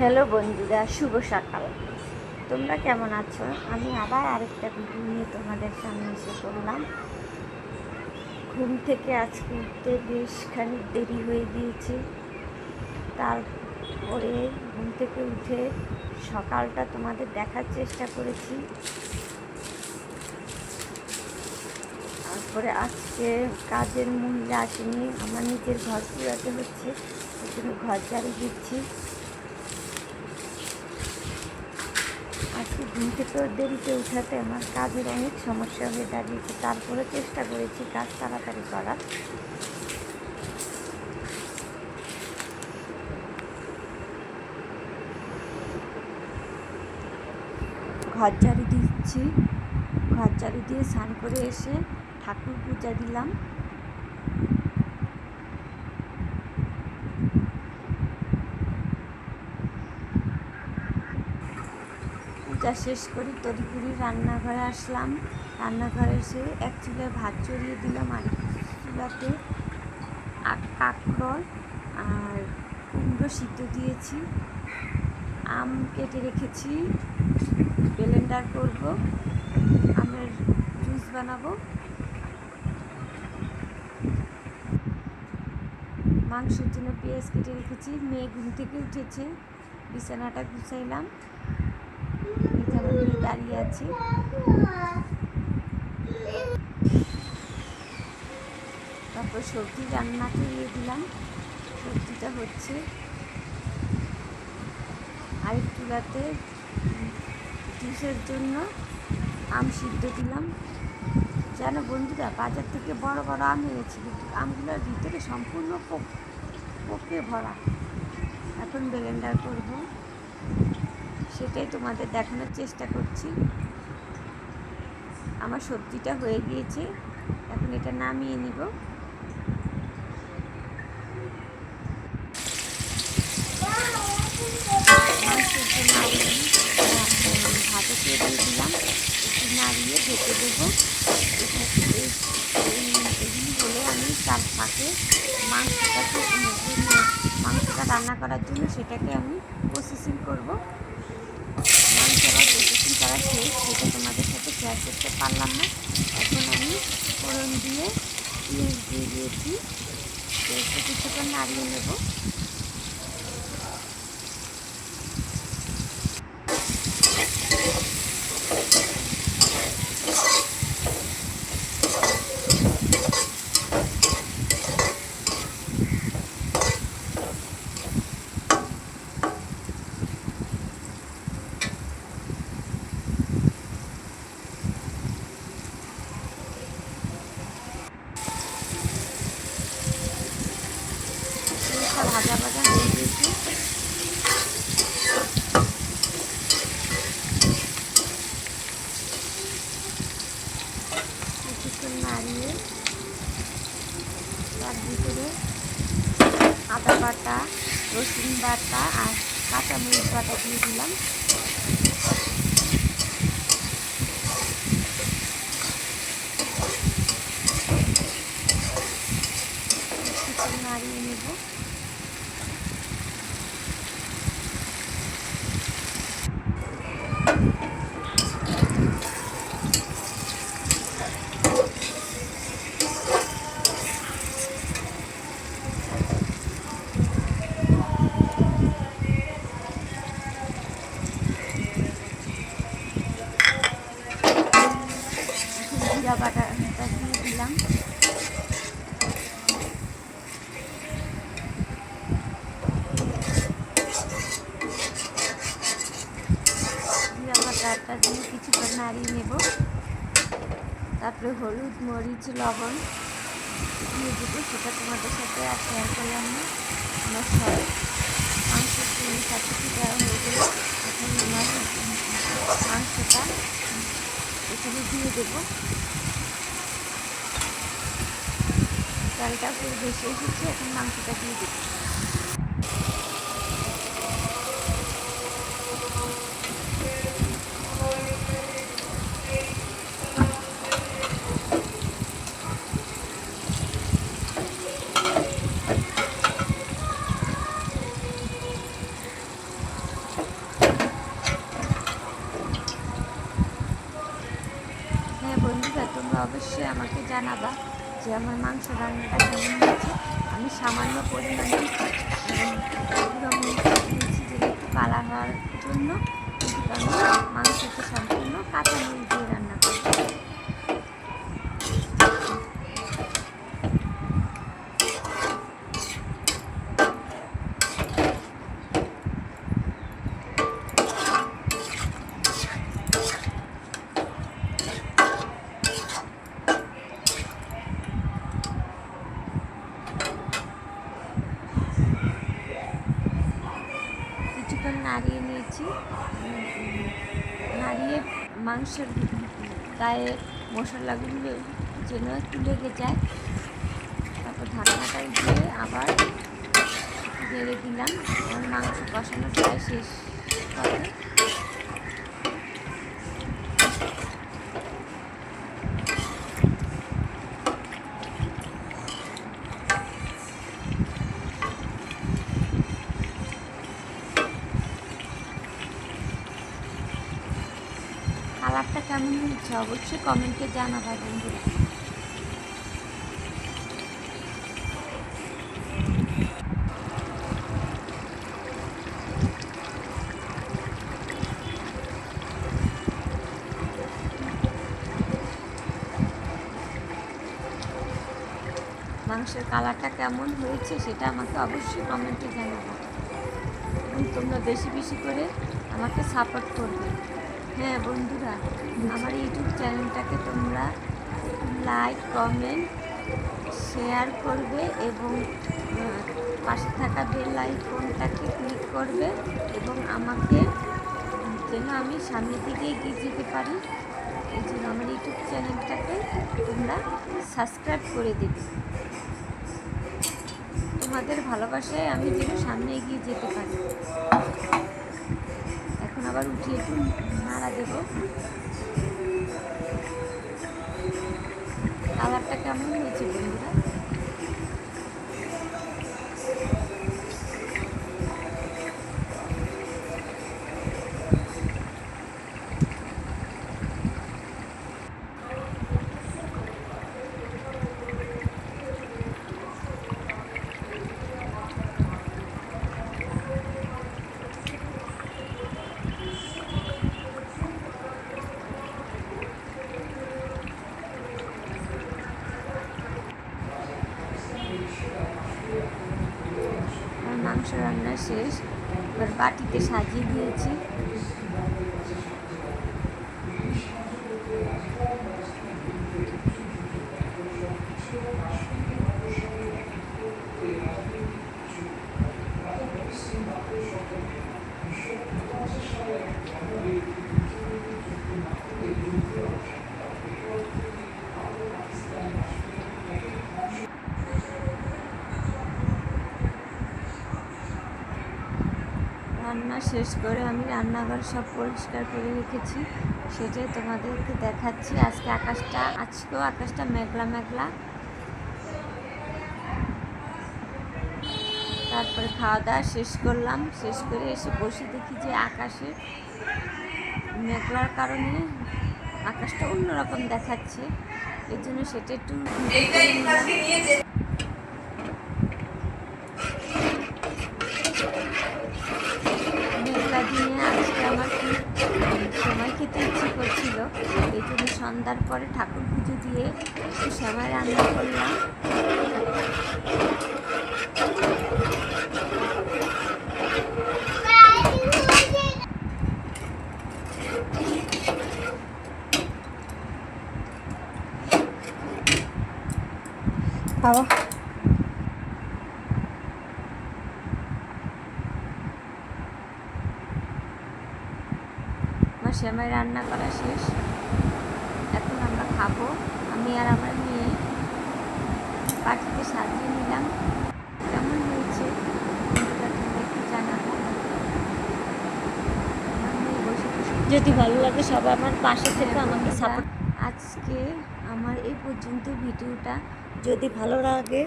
Hello বন্ধুরা, শুভ সকাল। তোমরা কেমন আছো? আমি আবার আরেকটা ভিডিও নিয়ে তোমাদের সামনে এসে পড়লাম। ঘুম থেকে আজকে উঠতে বেশ খানিক দেরি হয়ে গিয়েছে। তারপরে ঘুম থেকে উঠে সকালটা তোমাদের দেখার চেষ্টা করেছি। তারপরে আজকে কাজের মহিলা আসেনি, আমার নিজের ঘর পুরাতে হচ্ছে, ওই জন্য ঘর ঝাড়ু দিচ্ছি। আজকে ঘুম থেকে দেরিতে উঠাতে আমার কাজের অনেক সমস্যা হয়ে দাঁড়িয়েছে। তারপরে চেষ্টা করেছি কাজ তাড়াতাড়ি করার। ঘর ঝাড়ু দিচ্ছি, ঘর ঝাড়ু দিয়ে স্নান করে এসে ঠাকুর পূজা দিলাম। পূজা শেষ করি তড়িঘড়ি রান্নাঘরে আসলাম। রান্নাঘরে এসে এক চুলায় ভাত চড়িয়ে দিলাম, আর চুলাতে কাঁকরোল আর কুমড়ো সিদ্ধ দিয়েছি। আম কেটে রেখেছি, ব্লেন্ডার করব, আমের জুস বানাবো। মাংসের জন্য পেঁয়াজ কেটে রেখেছি। মেয়ে ঘুম থেকে উঠেছে, বিছানাটা গুছাইলাম, মেয়ে দাঁড়িয়ে আছে। তারপর সবজি রান্না করে দিলাম, সবজিটা হচ্ছে। আরেক চুলাতে জুসের জন্য আম সিদ্ধ দিলাম। যেন বন্ধুরা, বাজার থেকে বড় বড় আম এনেছিল, আমগুলোর ভিতরে সম্পূর্ণ পোকে ভরা। এখন ব্লেন্ডার করব, সেটাই তোমাদের দেখানোর চেষ্টা করছি। আমার সবজিটা হয়ে গিয়েছে, এখন এটা নামিয়ে নিব। মাংসের জন্য ভাতে দিয়ে দিলাম, একটু নাড়িয়ে ঢেকে দেবো। এগুলি হলে আমি তার ফাঁকে মাংসটা রান্না করার জন্য সেটাকে আমি প্রসেসিং করব। মাংস আবার প্রসেসিং করা শেষ, সেটা তোমাদের সাথে শেয়ার করতে পারলাম না। এখন আমি ফোড়ন দিয়ে পেঁয়াজ দিয়ে দিয়েছি, পেঁয়াজটা কিছুক্ষণ নাড়িয়ে নেব। ভাজা ভাজা হয়ে গেছে, কিছুক্ষণ নাড়িয়ে তার ভিতরে আদা বাটা, রসুন বাটা আর কাঁচামরিচ বাটা দিয়ে দিলাম। কিছুক্ষণ নাড়িয়ে নেব। জিরা বাটাটা দিয়ে দিলাম। জিরা বাটাটা দিয়ে কিছুক্ষণ নাড়িয়ে নেব। তারপরে হলুদ, মরিচ, লবণ দিয়ে দেবো, সেটা তোমাদের সাথে আর শেয়ার করলাম না। আমার সব মাংসের জিনিস সব কিছু দেওয়া হয়ে গেল। এখন আমার মাংসটা এখানে দিয়ে দেবো। চালটা পুরো ভেসে এসেছে, এখন মাংসটা দিয়ে দেবো। অবশ্যই আমাকে জানাবা যে আমার মাংস রান্নাটা কেমন হয়েছে। আমি সামান্য পরিমাণে গুঁড়ো মরিচ দিয়েছি, যেটা একটু কালার হওয়ার জন্য, কিন্তু আমি মাংসটা সম্পূর্ণ কাঁচা মরিচ দিয়ে রান্না করব। কিছুক্ষণ নাড়িয়ে নিয়েছি, নাড়িয়ে মাংসের গায়ে মশলাগুলো যেন একটু লেগে যায়, তারপর ঢাকনাটা দিয়ে আবার নেড়ে দিলাম। আমার মাংস কষানো প্রায় শেষ হবে। কালারটা কেমন হয়েছে অবশ্যই কমেন্টে জানাবা বন্ধুরা। মাংসের কালারটা কেমন হয়েছে সেটা আমাকে অবশ্যই কমেন্টে জানাবা, এবং তোমরা বেশি বেশি করে আমাকে সাপোর্ট করবে। হ্যাঁ বন্ধুরা, আমার ইউটিউব চ্যানেলটাকে তোমরা লাইক, কমেন্ট, শেয়ার করবে এবং পাশে থাকা বেল আইকনটাকে ক্লিক করবে, এবং আমাকে যেন আমি সামনের দিকে এগিয়ে যেতে পারি, এই জন্য আমার ইউটিউব চ্যানেলটাকে তোমরা সাবস্ক্রাইব করে দেবে। তোমাদের ভালোবাসায় আমি যেন সামনে এগিয়ে যেতে পারি। এখন আবার উঠিয়ে একটু নাড়া দেবো। কালারটা কেমন হয়েছে বন্ধুরা? মাংস রান্না শেষ, এবার বাটিতে সাজিয়ে দিয়েছি। রান্না শেষ করে আমি রান্নাঘর সব পরিষ্কার করে রেখেছি, সেটাই তোমাদেরকে দেখাচ্ছি। আজকেও আকাশটা মেঘলা মেঘলা। তারপরে খাওয়া দাওয়া শেষ করলাম, শেষ করে এসে বসে দেখি যে আকাশে মেঘলার কারণে আকাশটা অন্যরকম দেখাচ্ছে, এর জন্য সেটা একটু দিনে আজকে আমার খুব সেমাই খেতে ইচ্ছে করছিল, এই জন্য সন্ধ্যার পরে ঠাকুর পুজো দিয়ে একটু সেমাই রান্না করলাম। বাবা আমার সেমাই রান্না করা শেষ, এখন আমরা খাবো। আমি আর আমার মেয়ে পাটিতে সাজিয়ে নিলাম। কেমন হয়েছে একটু জানাবো। যদি ভালো লাগে সবাই আমার পাশে থেকে আমাকে সাপোর্ট। আজকে আমার এই পর্যন্ত ভিডিওটা, যদি ভালো লাগে